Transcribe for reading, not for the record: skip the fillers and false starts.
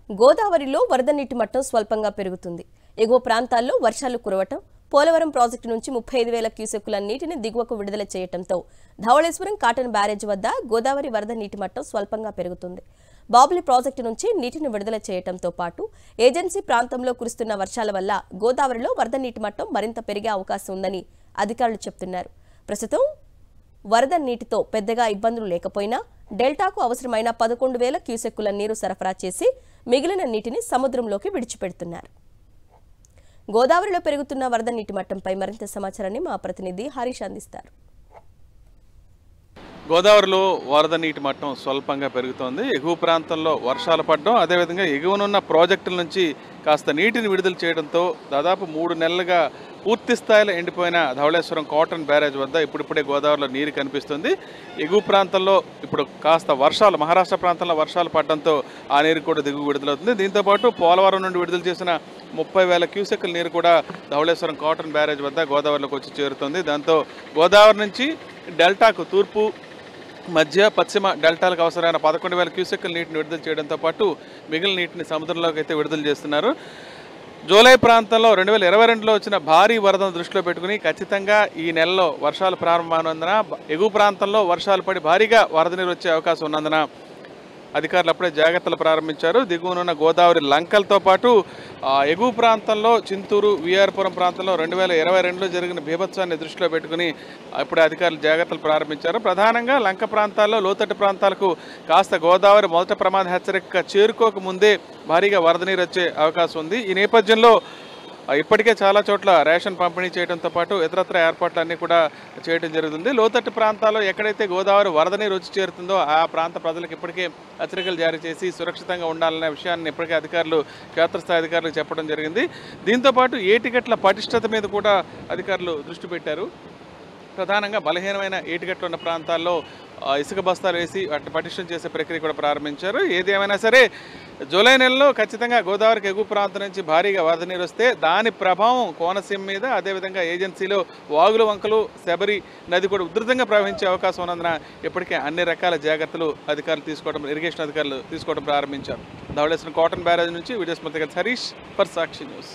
గోదావరిలో వరద నీటి మట్టం స్వల్పంగా పెరుగుతుంది. ఎగువ ప్రాంతాల్లో వర్షాలు కురవటం, పోలవరం ప్రాజెక్టు నుంచి 35,000 క్యూసెక్కుల నీటిని దిగువకు విడుదల చేయడంతో ధవళేశ్వరం కాటన్ బ్యారేజ్ వద్ద గోదావరి వరద నీటి మట్టం స్వల్పంగా పెరుగుతుంది. బాబ్లీ ప్రాజెక్టు నుంచి నీటిని విడుదల చేయడంతో పాటు ఏజెన్సీ ప్రాంతంలో కురుస్తున్న వర్షాల వల్ల గోదావరిలో వరద నీటి మట్టం మరింత పెరిగే అవకాశం ఉందని అధికారులు చెబుతున్నారు. ప్రస్తుతం వరద నీటితో పెద్దగా ఇబ్బందులు లేకపోయినా డెల్టాకు అవసరమైన 11,000 క్యూసెక్కుల నీరు సరఫరా చేసి మిగిలిన నీటిని సముద్రంలోకి విడిచిపెడుతున్నారు. గోదావరిలో పెరుగుతున్న వరద నీటి మట్టంపై మరింత సమాచారాన్ని మా ప్రతినిధి హరీష్ అందిస్తారు. గోదావరిలో వరద నీటి మట్టం స్వల్పంగా పెరుగుతోంది. ఎగువ ప్రాంతంలో వర్షాలు పడడం, అదేవిధంగా ఎగువనున్న ప్రాజెక్టుల నుంచి కాస్త నీటిని విడుదల చేయడంతో దాదాపు 3 నెలలుగా పూర్తి స్థాయిలో ఎండిపోయిన ధవళేశ్వరం కాటన్ బ్యారేజ్ వద్ద ఇప్పుడిప్పుడే గోదావరిలో నీరు కనిపిస్తుంది. ఎగువ ప్రాంతంలో ఇప్పుడు కాస్త వర్షాలు, మహారాష్ట్ర ప్రాంతంలో వర్షాలు పడడంతో ఆ నీరు కూడా దిగువ విడుదలవుతుంది. దీంతోపాటు పోలవరం నుండి విడుదల చేసిన 30,000 క్యూసెక్కుల నీరు కూడా ధవళేశ్వరం కాటన్ బ్యారేజ్ వద్ద గోదావరిలోకి వచ్చి చేరుతుంది. దాంతో గోదావరి నుంచి డెల్టాకు తూర్పు, మధ్య, పశ్చిమ డెల్టాలకు అవసరమైన 11,000 క్యూసెక్కుల నీటిని విడుదల చేయడంతో పాటు మిగిలిన నీటిని సముద్రంలోకి అయితే విడుదల చేస్తున్నారు. జూలై ప్రాంతంలో 2022లో వచ్చిన భారీ వరదను దృష్టిలో పెట్టుకుని ఖచ్చితంగా ఈ నెలలో వర్షాలు ప్రారంభమైనందున ఎగువ ప్రాంతంలో వర్షాలు పడి భారీగా వరద నీరు వచ్చే అవకాశం ఉన్నందున అధికారులు అప్పుడే జాగ్రత్తలు ప్రారంభించారు. దిగువనున్న గోదావరి లంకలతో పాటు ఎగువ ప్రాంతంలో చింతూరు, విఆర్పురం ప్రాంతంలో 2022లో జరిగిన బీభత్సాన్ని దృష్టిలో పెట్టుకుని ఇప్పుడే అధికారులు జాగ్రత్తలు ప్రారంభించారు. ప్రధానంగా లంక ప్రాంతాల్లో, లోతట్టు ప్రాంతాలకు కాస్త గోదావరి మొదట ప్రమాద హెచ్చరిక చేరుకోక ముందే భారీగా వరద నీరు వచ్చే అవకాశం ఉంది. ఈ నేపథ్యంలో ఇప్పటికే చాలా చోట్ల రేషన్ పంపిణీ చేయడంతో పాటు ఇతరత్ర ఏర్పాట్లన్నీ కూడా చేయడం జరుగుతుంది. లోతట్టు ప్రాంతాల్లో ఎక్కడైతే గోదావరి వరద నీరు వచ్చి చేరుతుందో ఆ ప్రాంత ప్రజలకు ఇప్పటికే హెచ్చరికలు జారీ చేసి సురక్షితంగా ఉండాలనే విషయాన్ని ఇప్పటికే అధికారులు, క్షేత్రస్థాయి అధికారులకు చెప్పడం జరిగింది. దీంతోపాటు ఏటిగట్ల పటిష్టత మీద కూడా అధికారులు దృష్టి పెట్టారు. ప్రధానంగా బలహీనమైన ఏటిగట్లు ఉన్న ప్రాంతాల్లో ఇసుక బస్తాలు వేసి వాటిని పటిష్టం చేసే ప్రక్రియ కూడా ప్రారంభించారు. ఏది ఏమైనా సరే జూలై నెలలో ఖచ్చితంగా గోదావరికి ఎగువ ప్రాంతం నుంచి భారీగా వరద నీరు వస్తే దాని ప్రభావం కోనసీమ మీద, అదేవిధంగా ఏజెన్సీలో వాగులు, వంకలు, శబరి నది కూడా ఉధృతంగా ప్రవహించే అవకాశం ఉన్నందున ఇప్పటికే అన్ని రకాల జాగ్రత్తలు ఇరిగేషన్ అధికారులు తీసుకోవడం ప్రారంభించారు. ధవళేశ్వరం కాటన్ బ్యారేజ్ నుంచి వీడియో స్మృతిగా హరీష్ ఫర్ సాక్షి న్యూస్.